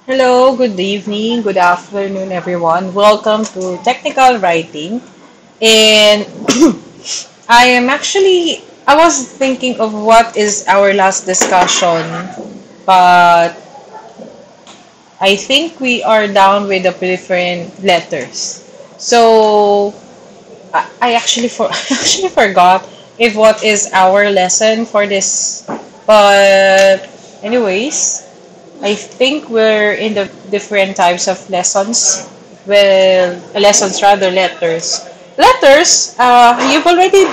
Hello, good evening, good afternoon, everyone. Welcome to Technical Writing. And I was thinking of what is our last discussion, but I think we are down with the different letters. So I actually I actually forgot if what is our lesson for this. But anyways, I think we're in the different types of lessons. Well, lessons rather, letters. Letters, you've already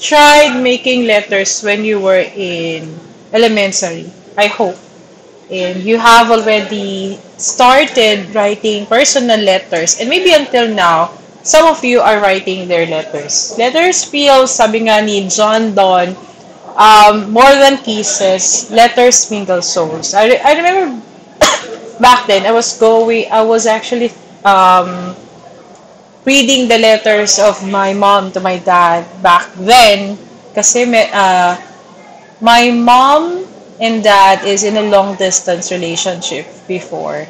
tried making letters when you were in elementary, I hope. And you have already started writing personal letters. And maybe until now, some of you are writing their letters. Letters feel, sabi nga ni John Donne, more than kisses, letters mingle souls. I remember back then I was actually reading the letters of my mom to my dad back then kasi my mom and dad is in a long distance relationship before,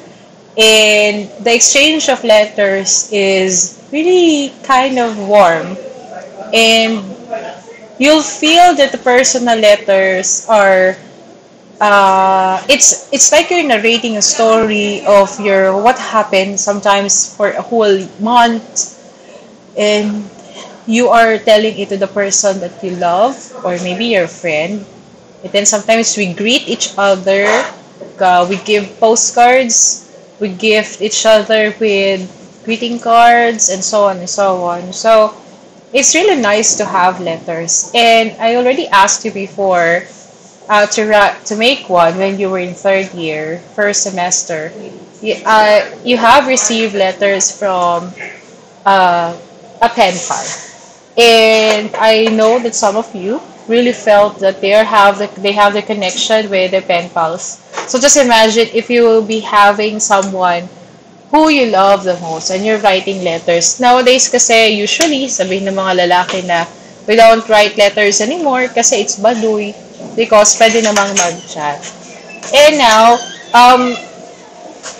and the exchange of letters is really kind of warm, and you'll feel that the personal letters are it's like you're narrating a story of your what happened sometimes for a whole month, and you are telling it to the person that you love or maybe your friend. And then sometimes we greet each other, we give postcards, we gift each other with greeting cards, and so on and so on. So it's really nice to have letters. And I already asked you before to make one when you were in third year, first semester. You have received letters from uh, a pen pal. And I know that some of you really felt that they have the connection with the pen pals. So just imagine if you will be having someone who you love the most and you're writing letters. Nowadays kasi usually sabihin ng mga lalaki na we don't write letters anymore kasi it's baduy because pwede namang mag-chat. And now,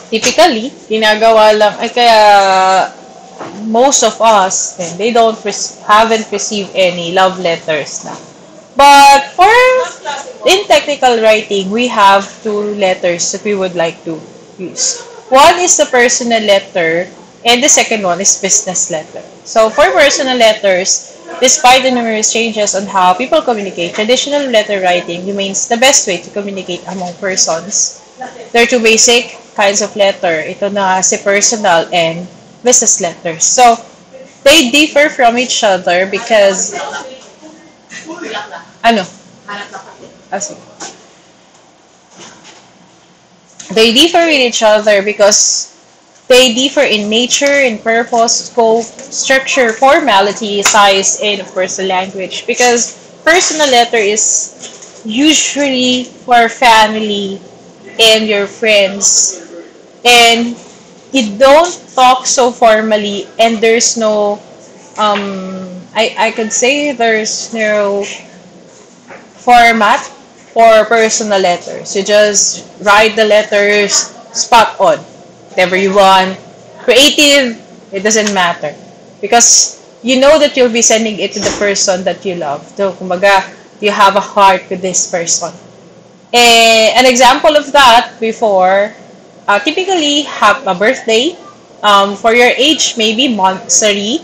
typically, ginagawa lang, ay kaya most of us, they haven't received any love letters na. But in technical writing, we have two letters that we would like to use. One is the personal letter, and the second one is business letter. So for personal letters, despite the numerous changes on how people communicate, traditional letter writing remains the best way to communicate among persons. There are two basic kinds of letter. Ito na si personal and business letters. So they differ from each other because ano? Sige. They differ with each other because they differ in nature, in purpose, scope, structure, formality, size, and of course the language. Because personal letter is usually for family and your friends, and you don't talk so formally, and there's no I could say there's no format for personal letters. You just write the letters spot on. Whatever you want. Creative, it doesn't matter. Because you know that you'll be sending it to the person that you love. So, kumbaga, you have a heart with this person. An example of that before, typically have a birthday. For your age, maybe monthsary,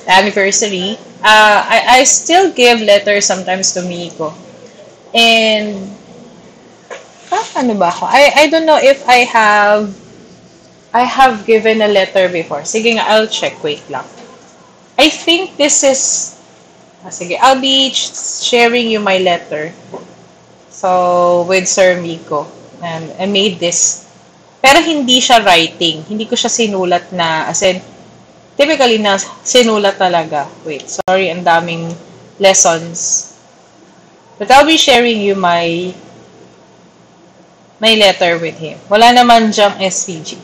anniversary. I still give letters sometimes to Miko. And ano ba ako? I don't know if I have given a letter before. Sige nga, I'll check. Wait lang. I think this is sige, I'll be sharing you my letter. So, with Sir Miko. And I made this. Pero hindi siya writing. Hindi ko siya sinulat na, as in, typically na sinulat talaga. Wait, sorry, ang daming lessons. But I'll be sharing you my letter with him. Wala naman dyang SVG.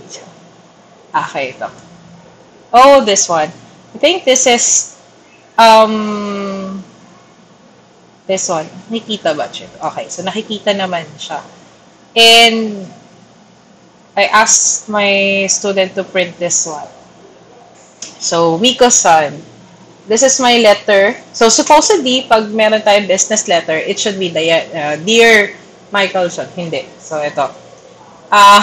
Okay, ito. Oh, this one. I think this is this one. Nakikita ba siya? Okay, so nakikita naman siya. And I asked my student to print this one. So, Miko-san, this is my letter. So, supposedly, pag meron tayong business letter, it should be the, Dear Michael-san. Hindi. So, ito. Ah,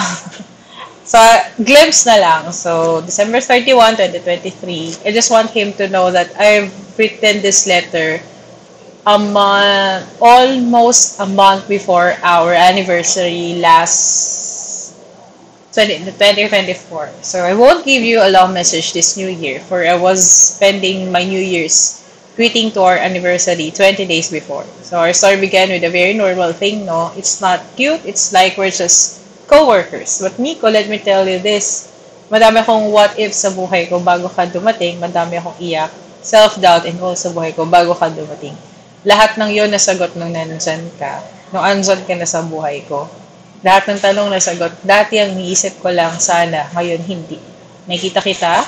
so, glimpse na lang. So, December 31, 2023. I just want him to know that I've written this letter a month, almost a month before our anniversary last 2024. So I won't give you a long message this new year, for I was spending my New Year's greeting to our anniversary 20 days before. So our story began with a very normal thing, no? It's not cute, it's like we're just co-workers. But Nico, let me tell you this. Madami akong what if sa buhay ko bago ka dumating. Madami akong iyak, self-doubt, and all sa buhay ko bago ka dumating. Lahat ng yun nasagot nung nandyan ka. Nung andyan ka na sa buhay ko. Lahat ng tanong nasagot. Dati ang niisip ko lang sana, ngayon hindi. Nakikita kita,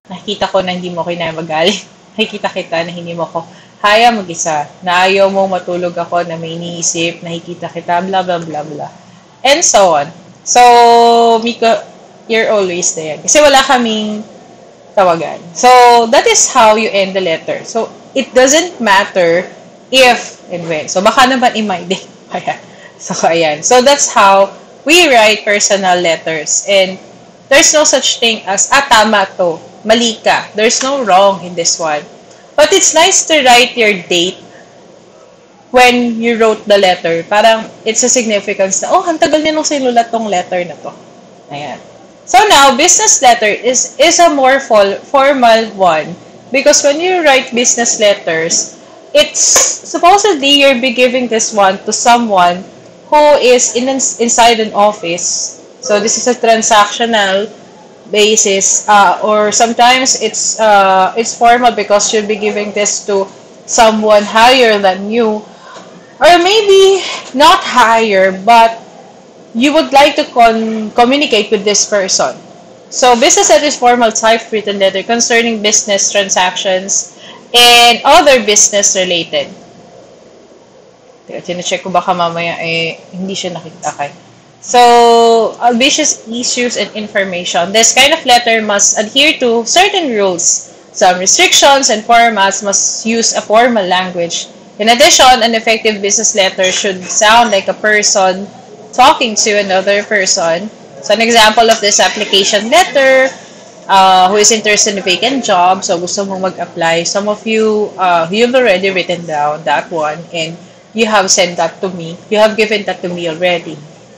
nakikita ko na hindi mo kinaya magaling. Nakikita kita na hindi mo ko kaya mag-isa. Na ayaw mong matulog ako na may iniisip, nakikita kita, blah, blah, blah, blah. And so on. So, Miko, you're always there. Kasi wala kaming tawagan. So, that is how you end the letter. So, it doesn't matter if and when. So, baka naman i-my day. So, ayan. So, that's how we write personal letters. And there's no such thing as, tama to. Mali ka. There's no wrong in this one. But it's nice to write your date when you wrote the letter. Parang, it's a significance na, ang tagal niya nung sinulat tong letter na to. Ayan. So, now, business letter is a more formal one. Because when you write business letters, it's supposedly you'll be giving this one to someone who is inside an office. So this is a transactional basis, or sometimes it's formal because you'll be giving this to someone higher than you, or maybe not higher, but you would like to communicate with this person. So business letter is formal typewritten letter concerning business transactions and other business related. Tine-check ko baka mamaya hindi siya nakita kay. So, business issues and information. This kind of letter must adhere to certain rules. Some restrictions and formats must use a formal language. In addition, an effective business letter should sound like a person talking to another person. So, an example of this application letter, who is interested in a vacant job, so gusto mong mag-apply. Some of you, you've already written down that one, and you have sent that to me. You have given that to me already.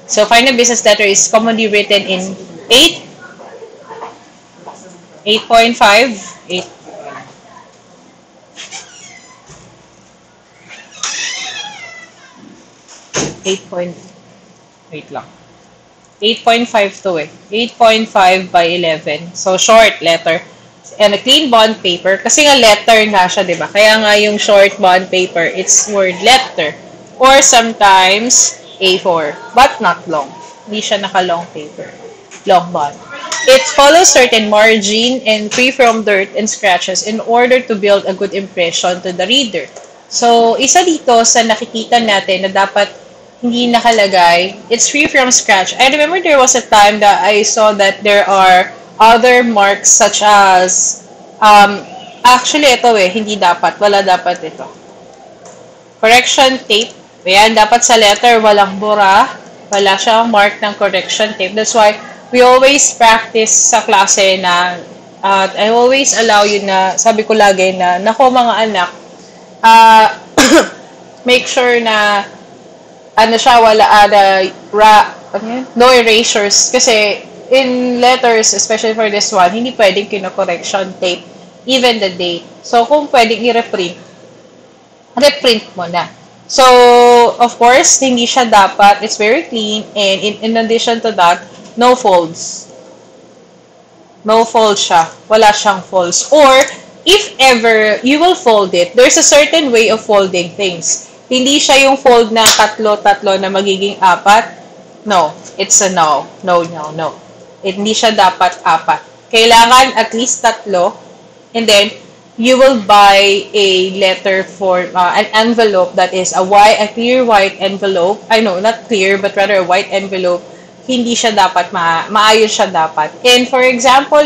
So, final business letter is commonly written in 8.5, 8.5 to 8.5 by 11. So, short letter. And a clean bond paper. Kasi nga letter nga siya, di ba? Kaya nga yung short bond paper, it's word letter. Or sometimes, A4. But not long. Hindi siya naka-long paper. Long bond. It follows certain margin and free from dirt and scratches in order to build a good impression to the reader. So, isa dito sa nakikita natin na dapat hindi nakalagay, it's free from scratch. I remember there was a time that I saw that there are other marks such as, actually ito hindi dapat, wala dapat ito. Correction tape. Ayan, dapat sa letter, walang bura, wala siyang mark ng correction tape. That's why we always practice sa klase na, I always allow you na, sabi ko lagi na, nako mga anak, make sure na, no erasures. Kasi, in letters, especially for this one, hindi pwedeng kino-correction tape, even the date. So, kung pwedeng i-reprint, reprint mo na. So, of course, hindi siya dapat, it's very clean, and in addition to that, no folds. No folds siya. Wala siyang folds. Or, if ever you will fold it, there's a certain way of folding things. Hindi siya yung fold na tatlo-tatlo na magiging apat. No. It's a no. No. Hindi siya dapat apat. Kailangan at least tatlo. And then, you will buy a letter for an envelope that is a clear white envelope. I know, not clear, but rather a white envelope hindi siya dapat maayos siya dapat. And for example,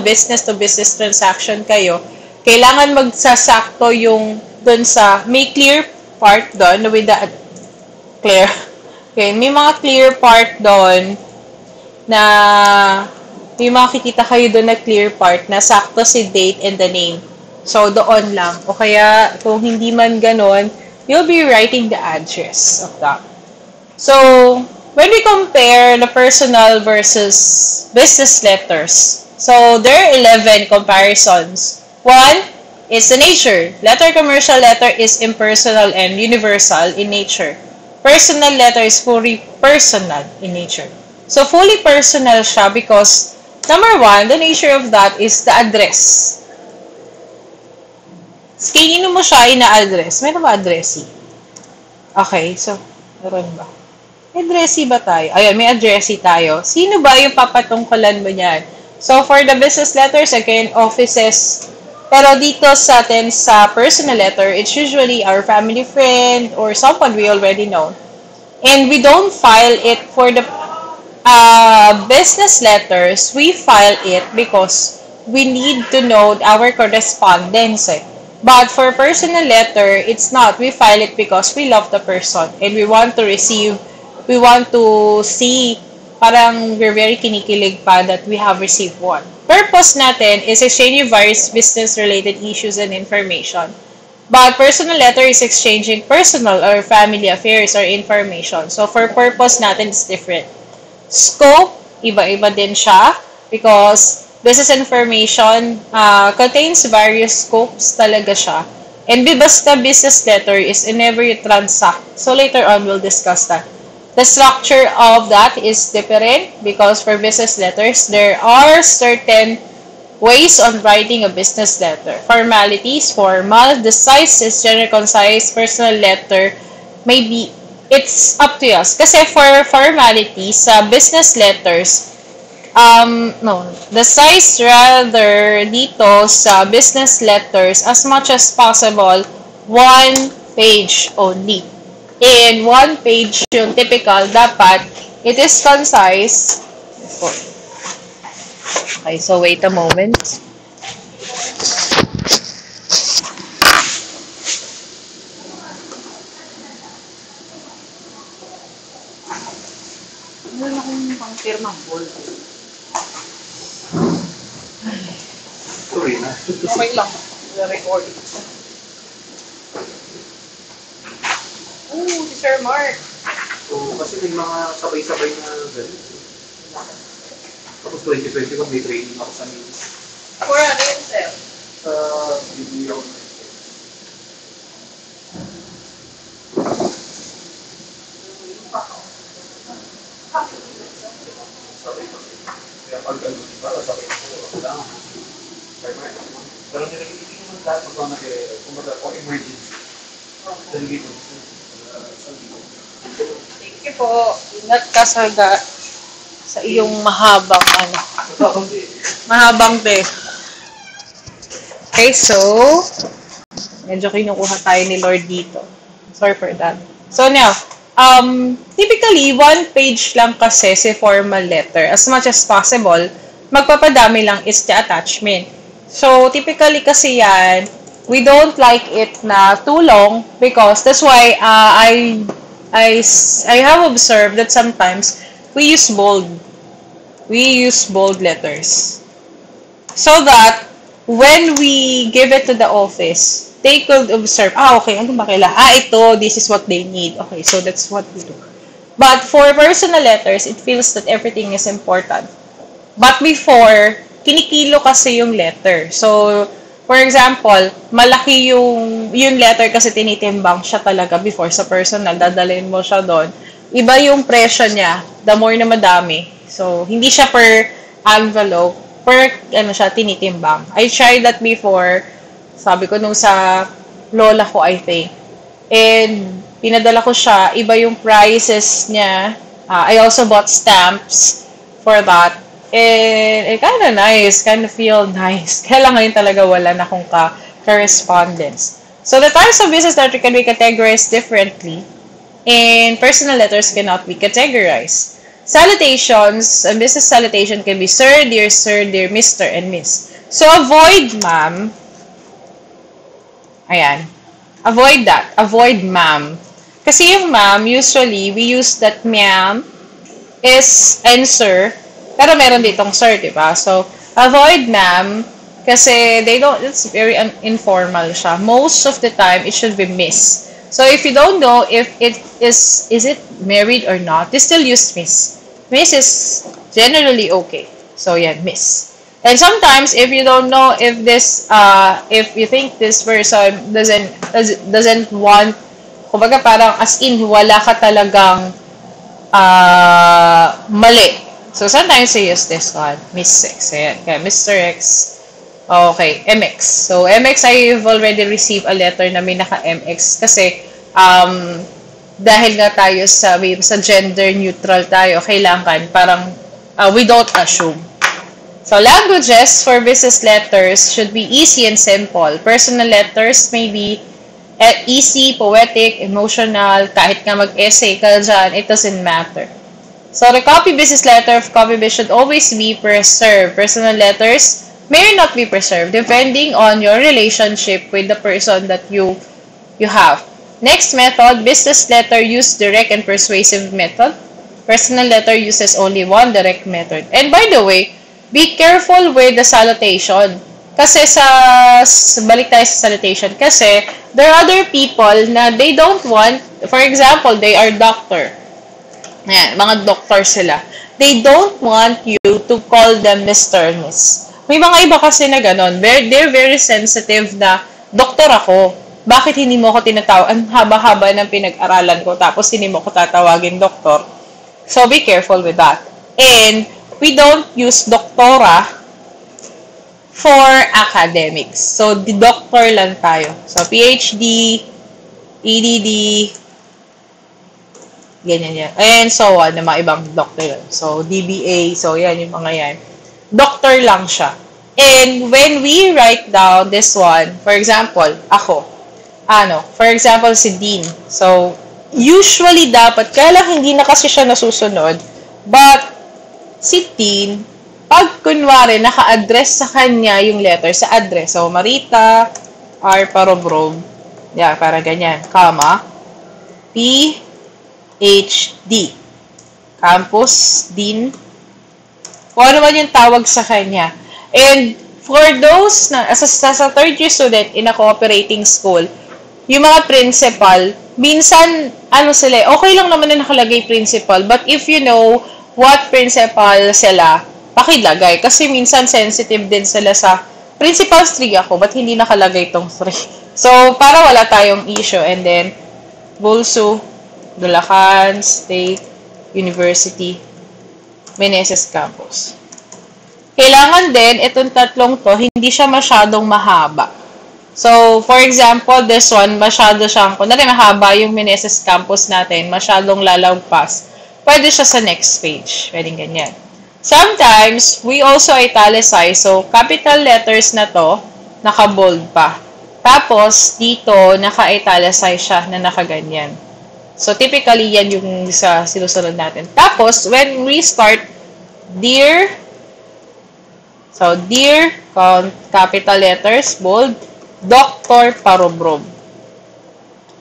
business to business transaction kayo, kailangan magsasakto yung dun sa, may clear part doon with the clear. Okay, may mga clear part doon na may makikita kayo doon na clear part na sakto si date and the name. So, doon lang. O kaya, kung hindi man ganon, you'll be writing the address of that. So, when we compare the personal versus business letters, so there are 11 comparisons. One is the nature. Commercial letter is impersonal and universal in nature. Personal letter is fully personal in nature. So, fully personal siya because, number one, the nature of that is the address. Kanino mo siya ina-address? Meron ba addressee? Okay, so, meron ba? May addressee ba tayo? Ayun, may addressee tayo. Sino ba yung papatungkulan mo niyan? So, for the business letters, again, offices. Pero dito sa atin, sa personal letter, it's usually our family friend or someone we already know. And we don't file it for the business letters. We file it because we need to know our correspondence. But for personal letter, it's not. We file it because we love the person and we want to see, parang we're very kinikilig pa that we have received one. Purpose natin is exchanging various business-related issues and information. But personal letter is exchanging personal or family affairs or information. So for purpose natin, it's different. Scope, iba-iba din siya because business information contains various scopes talaga siya. And basta business letter is whenever you transact. So later on, we'll discuss that. The structure of that is different because for business letters, there are certain ways on writing a business letter. Formalities, formal. The size is general concise. Personal letter, maybe it's up to us. Kasi for formalities, business letters, the size rather dito sa business letters, as much as possible, 1 page only. In 1 page yung typical, dapat, it is concise. Okay, so wait a moment. Ano na kung pang-firmang bold? Sorry na. Okay lang. Record. Si Sir Mark. So, kasi may mga sabay-sabay na ganun. Tapos 2021 may training ako sa news. For ano yun, sir? Sa BBO. Kaya pag ano, diba, sabi ko, kailangan. Pero nilagay naman lahat mag kumbaga, o emergency. Dalagay ko. Thank you po. Ingat ka sa iyong mahabang mahabang day. Okay, so medyo kinukuha tayo ni Lord dito. Sorry for that. So now, typically 1 page lang kasi si formal letter. As much as possible, magpapadami lang is the attachment. So typically kasi yan, we don't like it na too long because that's why I have observed that sometimes we use bold letters so that when we give it to the office, they could observe, okay, ano ba kailangan? Ito, this is what they need. Okay, so that's what we do. But for personal letters, it feels that everything is important. But before, kinikilo kasi yung letter. So, for example, malaki yung letter kasi tinitimbang siya talaga before sa personal, dadalhin mo siya doon. Iba yung presyo niya, the more na madami. So, hindi siya per envelope, siya, tinitimbang. I tried that before, sabi ko nung sa lola ko, I think. And, pinadala ko siya, iba yung prices niya. I also bought stamps for that. And it kind of nice, kind of feel nice. Kaya lang ngayon talaga wala na akong correspondence. So the types of business letter can be categorized differently, and personal letters cannot be categorized. Salutations, a business salutation can be sir, dear Mr. and Miss. So, avoid ma'am. Ayan. Avoid that. Avoid ma'am. Kasi yung ma'am, usually, we use that ma'am is and sir. Pero meron ditong sir, diba? So, avoid ma'am kasi it's very informal siya. Most of the time, it should be miss. So, if you don't know if it is it married or not, you still use miss. Miss is generally okay. So, yan, miss. And sometimes, if you don't know if if you think this person doesn't want, kumbaga parang as in, wala ka talagang mali. So, sometimes you use this one, Miss X. Ayan, kaya Mr. X. Okay, MX. So, MX, I've already received a letter na may naka-MX kasi dahil nga tayo sa gender neutral tayo, kailangan parang we don't assume. So, languages for business letters should be easy and simple. Personal letters may be easy, poetic, emotional, kahit nga mag-essay ka dyan, it doesn't matter. So, the copy business letter of CopyBiz should always be preserved. Personal letters may not be preserved depending on your relationship with the person that you have. Next method, business letter use direct and persuasive method. Personal letter uses only one direct method. And by the way, be careful with the salutation. Kasi balik tayo sa salutation. Kasi, there are other people na they don't want, for example, they are doctor. Ayan, mga doctor sila. They don't want you to call them Mr. Miss. May mga iba kasi na ganon. They're very sensitive na, doktor ako. Bakit hindi mo ko tinatawag? Ang haba-haba ng pinag-aralan ko, tapos hindi mo ko tatawagin doktor. So, be careful with that. And, we don't use doktora for academics. So, the doctor lang tayo. So, PhD, EDD, ganyan yan. And so on, yung mga ibang doctor. So, DBA, so yan, yung mga yan. Doctor lang siya. And when we write down this one, for example, ako, for example, si Dean. So, usually dapat, kaya lang hindi na kasi siya nasusunod, but, si Dean, pag kunwari, naka-address sa kanya yung letter sa address. So, Marita, R. Parobrob, yeah, para ganyan, comma, PhD, Campus, Dean, kung ano man yung tawag sa kanya. And, for those na, sa third year student in a cooperating school, yung mga principal, minsan, okay lang naman na nakalagay principal, but if you know what principal sila, pakilagay. Kasi minsan sensitive din sila sa principal 3 ako, but hindi nakalagay tong 3. So, para wala tayong issue. And then, Bulsu, Bulacan State University, Meneses Campus. Kailangan din, itong tatlong to, hindi siya masyadong mahaba. So, for example, this one, masyado siyang, kunwari mahaba yung Meneses Campus natin, masyadong lalagpas. Pwede siya sa next page. Pwedeng ganyan. Sometimes, we also italicize. So, capital letters na to, naka-bold pa. Tapos, dito, naka-italicize siya na nakaganyan. So, typically, yan yung sa sinusunod natin. Tapos, when we start, dear, so, dear, capital letters, bold, Dr. Parobrob.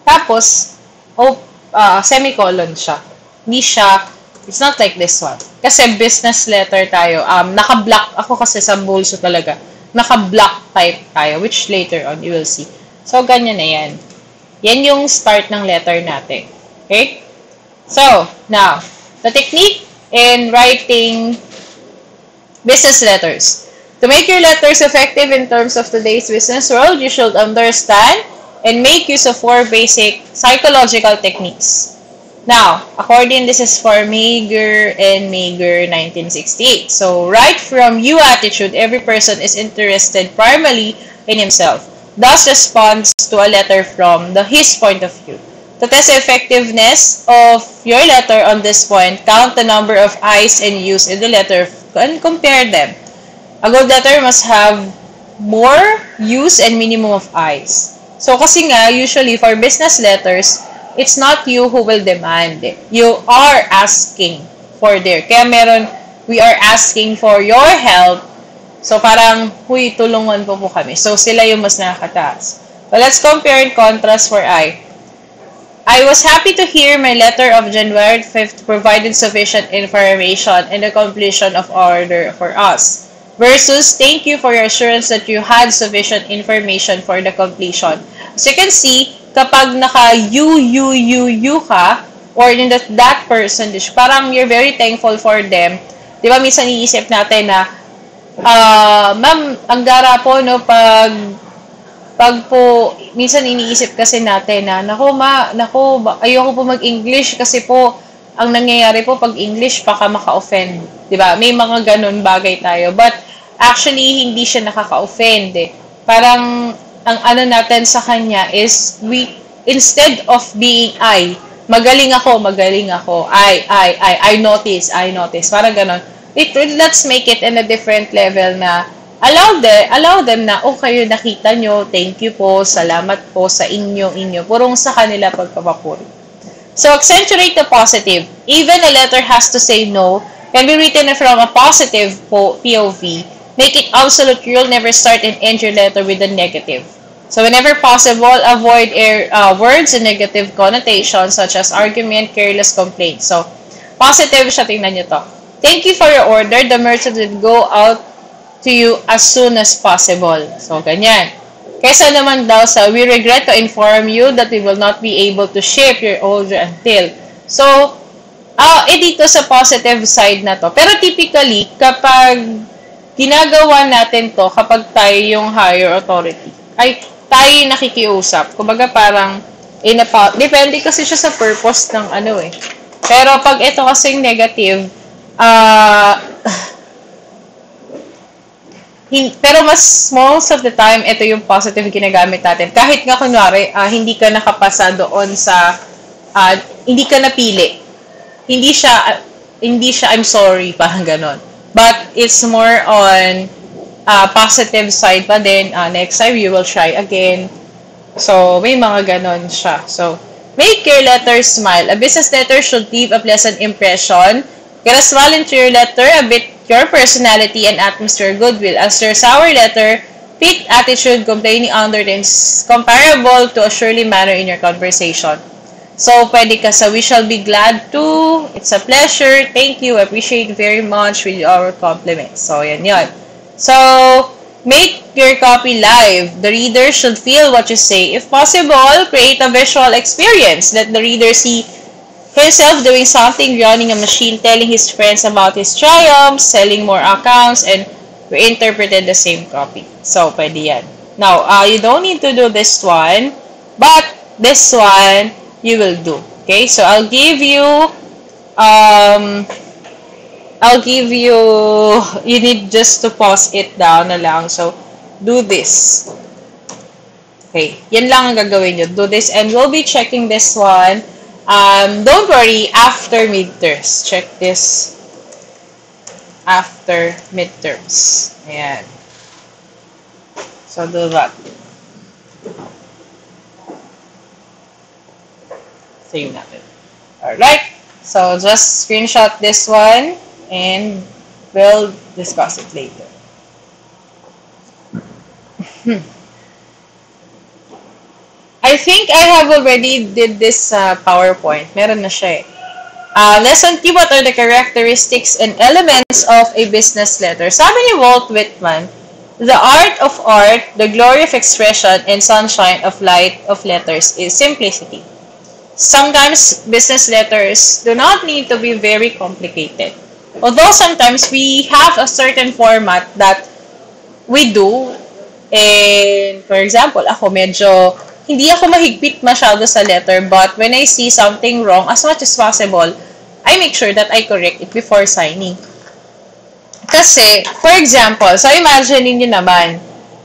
Tapos, semicolon siya. Hindi siya, it's not like this one. Kasi business letter tayo. Naka-block, ako kasi sa Bulso talaga. Naka-block type tayo, which later on you will see. So, ganyan na yan. Yan yung start ng letter natin. Okay? So, now, the technique in writing business letters. To make your letters effective in terms of today's business world, you should understand and make use of 4 basic psychological techniques. Now, this is for Mager and Mager 1968. So, right from you attitude, every person is interested primarily in himself, thus responds to a letter from his point of view. To test the effectiveness of your letter on this point, count the number of I's and U's in the letter and compare them. A good letter must have more U's and minimum of I's. So, kasi nga, usually for business letters, it's not you who will demand it. You are asking for there. Kaya we are asking for your help. So, parang, huy, tulungan po kami. So, sila yung mas nakakataas. But let's compare and contrast for I. I was happy to hear my letter of January 5th provided sufficient information and the completion of order for us. Versus, thank you for your assurance that you had sufficient information for the completion. So, you can see, kapag naka-you ka, or in that person, parang you're very thankful for them. Di ba, minsan iisip natin na, ma'am, ang gara po, no, pag po, minsan iniisip kasi natin na, ayoko po mag-English kasi po, ang nangyayari po pag English, baka maka-offend. Diba? May mga ganun bagay tayo. But, actually, hindi siya nakaka-offend. Eh. Parang, ang ano natin sa kanya is, instead of being magaling ako, I notice. Parang ganun. Let's make it in a different level na, allow them na, kayo nakita nyo, thank you po, salamat po sa inyo, purong sa kanila pagpapapuri. So, accentuate the positive. Even a letter has to say no, can be written from a positive POV. Make it absolute, you'll never start and end your letter with a negative. So, whenever possible, avoid words and negative connotations such as argument, careless complaint. So, positive siya, tingnan nyo to. Thank you for your order. The merchant will go out to you as soon as possible. So, ganyan. Kesa naman daw sa, we regret to inform you that we will not be able to ship your order until. So, dito sa positive side na to. Pero typically, kapag ginagawa natin to, kapag tayo yung higher authority, ay tayo nakikiusap. Kumbaga parang, depende kasi siya sa purpose ng ano eh. Pero pag ito kasing negative, pero mas most of the time, ito yung positive ginagamit natin. Kahit nga kunwari, hindi ka nakapasa doon sa, hindi ka napili. Hindi siya, I'm sorry, parang ganon. But it's more on positive side pa din. Next time, you will try again. So, may mga ganon siya. So, make your letter smile. A business letter should leave a pleasant impression. Get a smile into your letter, a bit your personality and atmosphere goodwill. As your sour letter, pick attitude, complaining undertones, comparable to a surely manner in your conversation. So, pwede ka sa, we shall be glad to, it's a pleasure, thank you, appreciate very much with our compliments. So, yan yun. So, make your copy live. The reader should feel what you say. If possible, create a visual experience. Let the reader see himself doing something, running a machine, telling his friends about his triumphs, selling more accounts, and reinterpreted the same copy. So, pwede yan. Now, you don't need to do this one, but this one, you will do. Okay? So, I'll give you, you need just to pause it down na lang. So, do this. Okay. Yan lang ang gagawin nyo. Do this, and we'll be checking this one. Don't worry, after midterms. Check this after midterms. Ayan. So, do that. Save natin. Alright. So, just screenshot this one and we'll discuss it later. I think I have already did this PowerPoint. Meron na siya eh. Lesson 2, what are the characteristics and elements of a business letter? Sabi ni Walt Whitman, the art of art, the glory of expression, and sunshine of light of letters is simplicity. Sometimes business letters do not need to be very complicated. Although sometimes we have a certain format that we do. And for example, ako hindi ako mahigpit masyado sa letter, but when I see something wrong, as much as possible, I make sure that I correct it before signing. Kasi, for example, so imagine niyo naman,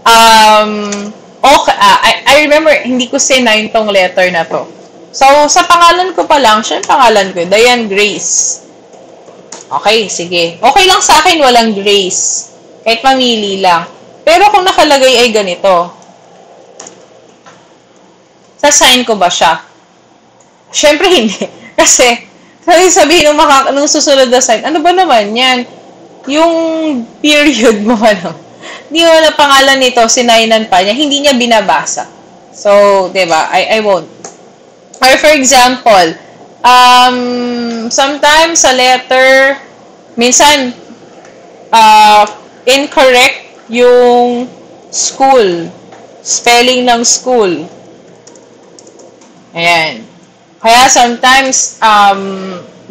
I remember, hindi ko sinign tong letter na to. So, sa pangalan ko pa lang, siya yung pangalan ko, Diane Grace. Okay, sige. Okay lang sa akin, walang Grace. Kahit mamili lang. Pero kung nakalagay ay ganito, sa sign ko ba siya? Siyempre hindi. Kasi, Kasi sabihin nung susunod na sign, ano ba naman yan? Yung period mo, ano? Hindi mo na pangalan nito, sinainan pa niya, hindi niya binabasa. So, diba? I won't. Or for example, sometimes sa letter, minsan, incorrect yung school. Spelling ng school. Ayan. Kaya sometimes,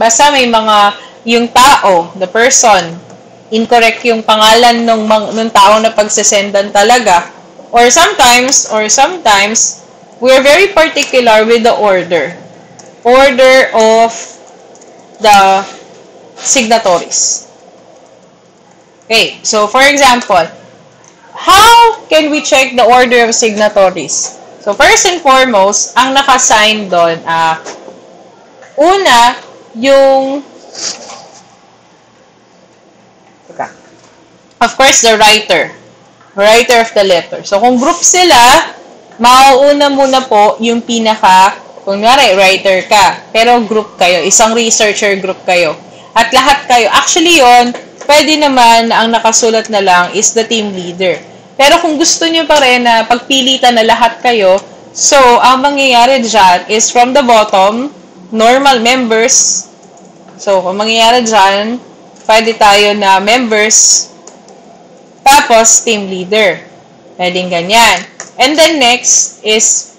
basta may mga, yung tao, the person, incorrect yung pangalan nung tao na pagsesendan talaga. Or sometimes, we're very particular with the order. Order of the signatories. Okay, so for example, how can we check the order of signatories? So first and foremost, ang nakasign doon, una, yung, of course, the writer of the letter. So kung group sila, mauuna muna po yung pinaka, kunwari, writer ka, pero group kayo, isang researcher group kayo. At lahat kayo, actually yon, pwede naman na ang nakasulat na lang is the team leader. Pero kung gusto nyo pa rin na pagpilitan na lahat kayo, so, ang mangyayari dyan is from the bottom, normal members. So, kung mangyayari dyan, pwede tayo na members, tapos team leader. Pwedeng ganyan. And then next is,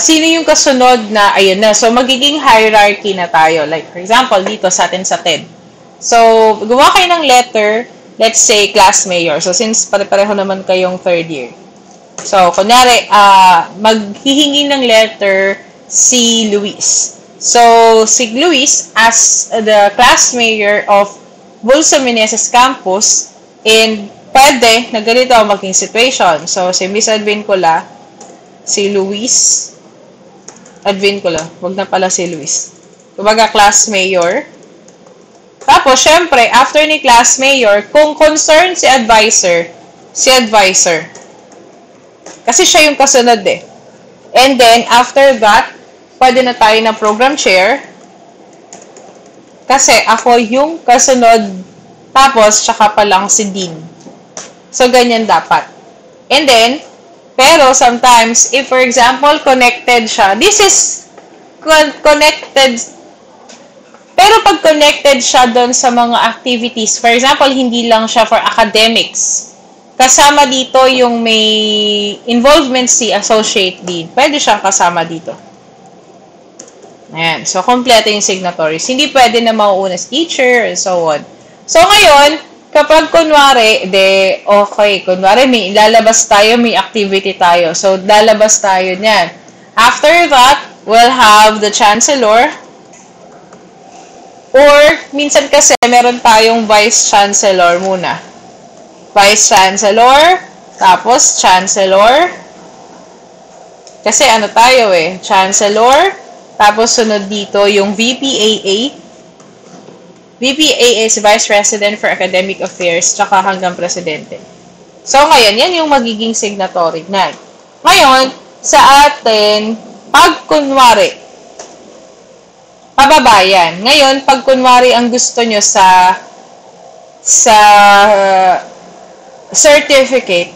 sino yung kasunod na, ayun na. So, magiging hierarchy na tayo. Like, for example, dito sa atin sa TED. So, gumawa kayo ng letter, let's say, class mayor. So, since pare-pareho naman kayong third year. So, kunyari, maghihingi ng letter si Luis. So, si Luis, as the class mayor of Bulso Meneses Campus, and pwede na ganito ang maging situation. So, si Miss Advincula, si Luis, Advincula, wag na pala si Luis. Kumbaga, class mayor. Tapos, syempre, after ni class mayor, kung concerned si advisor. Kasi siya yung kasunod eh. And then, after that, pwede na tayo ng program chair. Kasi ako yung kasunod, tapos, tsaka pa lang si dean. So, ganyan dapat. And then, pero sometimes, if for example, connected siya, this is connected. Pero pag connected siya doon sa mga activities, for example, hindi lang siya for academics. Kasama dito yung may involvement si associate dean. Pwede siyang kasama dito. Ayan. So, kompleto yung signatories. Hindi pwede na mauuna si teacher and so on. So, ngayon, kapag kunwari, kunwari may lalabas tayo, may activity tayo. So, lalabas tayo niyan. After that, we'll have the chancellor. Or, minsan kasi, meron tayong vice chancellor muna. Vice chancellor, tapos chancellor. Kasi ano tayo chancellor, tapos sunod dito yung VPAA. VPAA is Vice President for Academic Affairs, tsaka hanggang Presidente. So, ngayon, yan yung magiging signatory na. Ngayon, sa atin, pag kunwari, pababayan. Ngayon, pag kunwari ang gusto nyo sa certificate,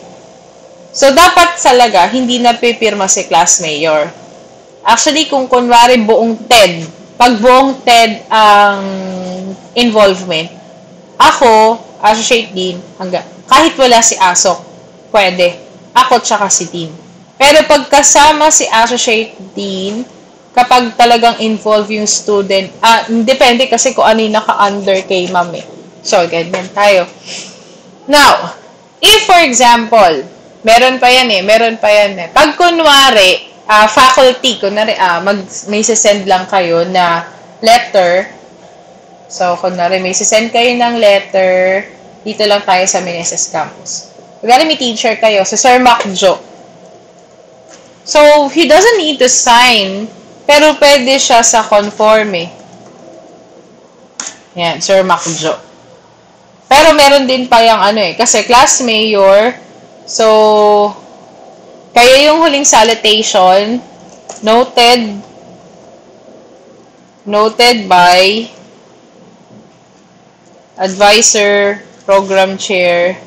so dapat talaga hindi na pipirma si class mayor. Actually, kung kunwari buong TED, pag buong TED ang involvement, ako, associate dean, kahit wala si Asok, pwede. Ako tsaka si dean. Pero pag kasama si associate dean, kapag talagang involve yung student, depende kasi kung ano yung naka-under kay ma'am So, ganyan tayo. Now, if for example, meron pa yan Pag kunwari, faculty, kunwari, may sisend lang kayo na letter. So, kunwari, may sisend kayo ng letter, dito lang tayo sa Meneses Campus. Kunwari, may teacher kayo, si Sir Macjo. So, he doesn't need to sign, pero pwede siya sa conforme. Yan, Sir Macjo. Pero meron din pa yung kasi class mayor, so, kayo yung huling salutation, noted, Noted by advisor, program chair.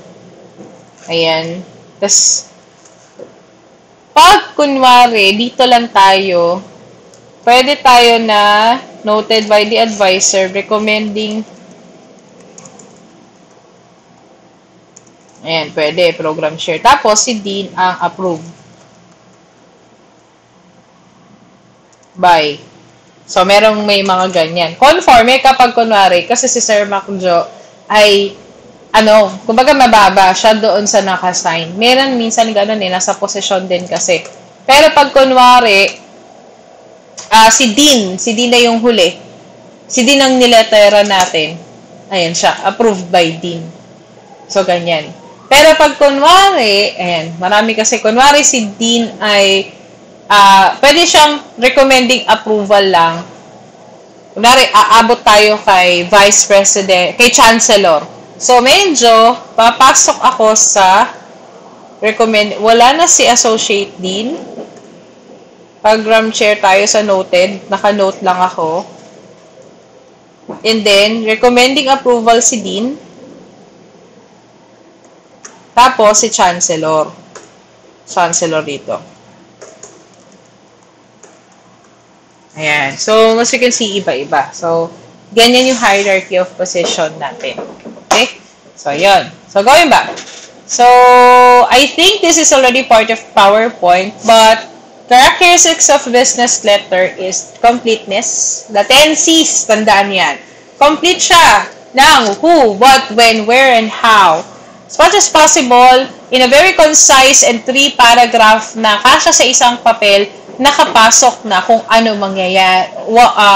Ayan. Tapos, pag kunwari, dito lang tayo, pwede tayo na noted by the advisor recommending. Ayan, pwede, program share. Tapos, si Dean ang approve by. So, merong may mga ganyan. Conforme kapag kunwari, kasi si Sir Macjo ay, kumbaga mababa siya doon sa nakasign. Meron minsan gano'n nasa posisyon din kasi. Pero pag kunwari, si Dean na yung huli. Si Dean ang niletera natin. Ayan siya, approved by Dean. So, ganyan. Pero pag kunwari, ayan, marami kasi kunwari si Dean ay pwede siyang recommending approval lang. Kunwari, aabot tayo kay Vice President, kay Chancellor. So, medyo, papasok ako sa wala na si Associate Dean. Program Chair tayo sa noted, naka-note lang ako. And then, recommending approval si Dean. Tapos, si Chancellor. Chancellor dito. Ayan. So, as you can see, iba-iba. So, ganyan yung hierarchy of position natin. Okay? So, yun. So, going back. So, I think this is already part of PowerPoint, but characteristics of business letter is completeness. The 10 C's, tandaan yan. Complete siya ng who, what, when, where, and how. As much as possible, in a very concise and 3 paragraph na kasya sa isang papel, nakapasok na kung ano mangyayari,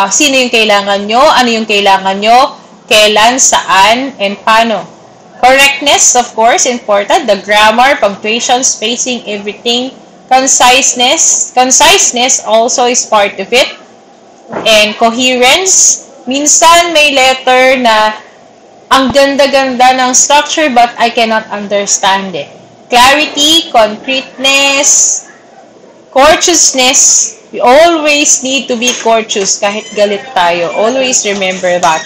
sino yung kailangan nyo, ano yung kailangan nyo, kailan, saan, and paano. Correctness, of course, important. The grammar, punctuation, spacing, everything. Conciseness also is part of it. And coherence, minsan may letter na ang ganda-ganda ng structure but I cannot understand it. Clarity, concreteness, courteousness, we always need to be courteous kahit galit tayo. Always remember that.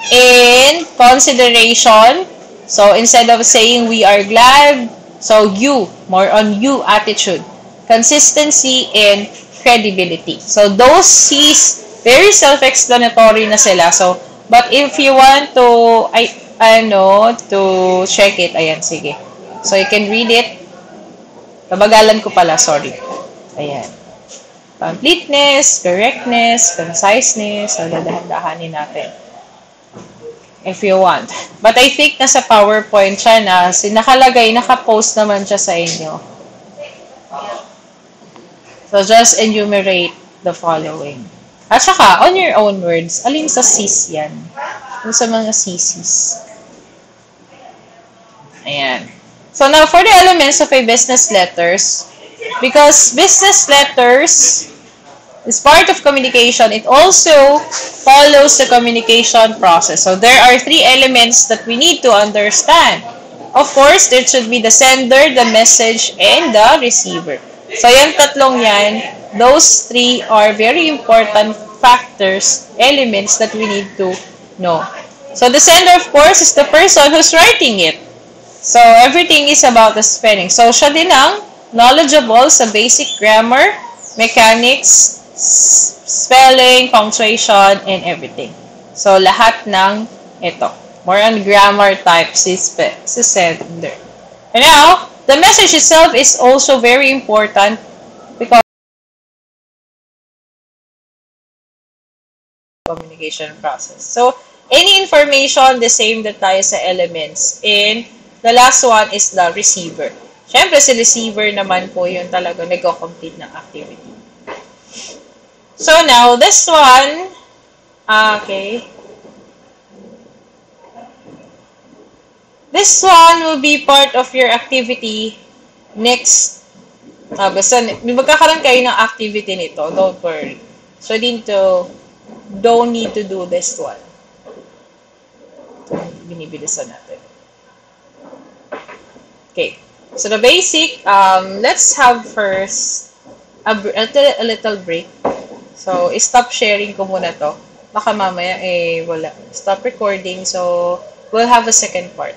And consideration, so instead of saying we are glad, so you, more on you attitude. Consistency and credibility. So those C's, very self-explanatory na sila. So, but if you want to, to check it, ayan, sige. So you can read it. Kabagalan ko pala, sorry. Ayan. Completeness, correctness, conciseness. So, dadahan-dahanin natin. If you want. But I think nasa PowerPoint siya na nakalagay, nakapost naman siya sa inyo. So, just enumerate the following. At saka, on your own words, alin sa C's yan? Yung sa mga CC's. Ayan. So, now, for the elements of a business letters, because business letters is part of communication, it also follows the communication process. So, there are 3 elements that we need to understand. Of course, there should be the sender, the message, and the receiver. So, yung tatlong yan, those 3 are very important factors, elements that we need to know. So, the sender, of course, is the person who's writing it. So, everything is about the spelling. So, siya din ang knowledgeable sa basic grammar, mechanics, spelling, punctuation, and everything. So, lahat ng ito. More on grammar type si sender. And now, the message itself is also very important because communication process. So, any information, the same that tayo sa elements. And the last one is the receiver. Siyempre, si receiver naman po yung talaga nag-complete ng activity. So, now, this one, okay. This one will be part of your activity next. Basta, magkakaroon kayo ng activity nito. Don't worry. So, don't need to do this one. Binibilisan natin. Okay. So, the basic, let's have first a little break. So, stop sharing ko muna to. Baka mamaya, wala. Stop recording. So, we'll have a second part.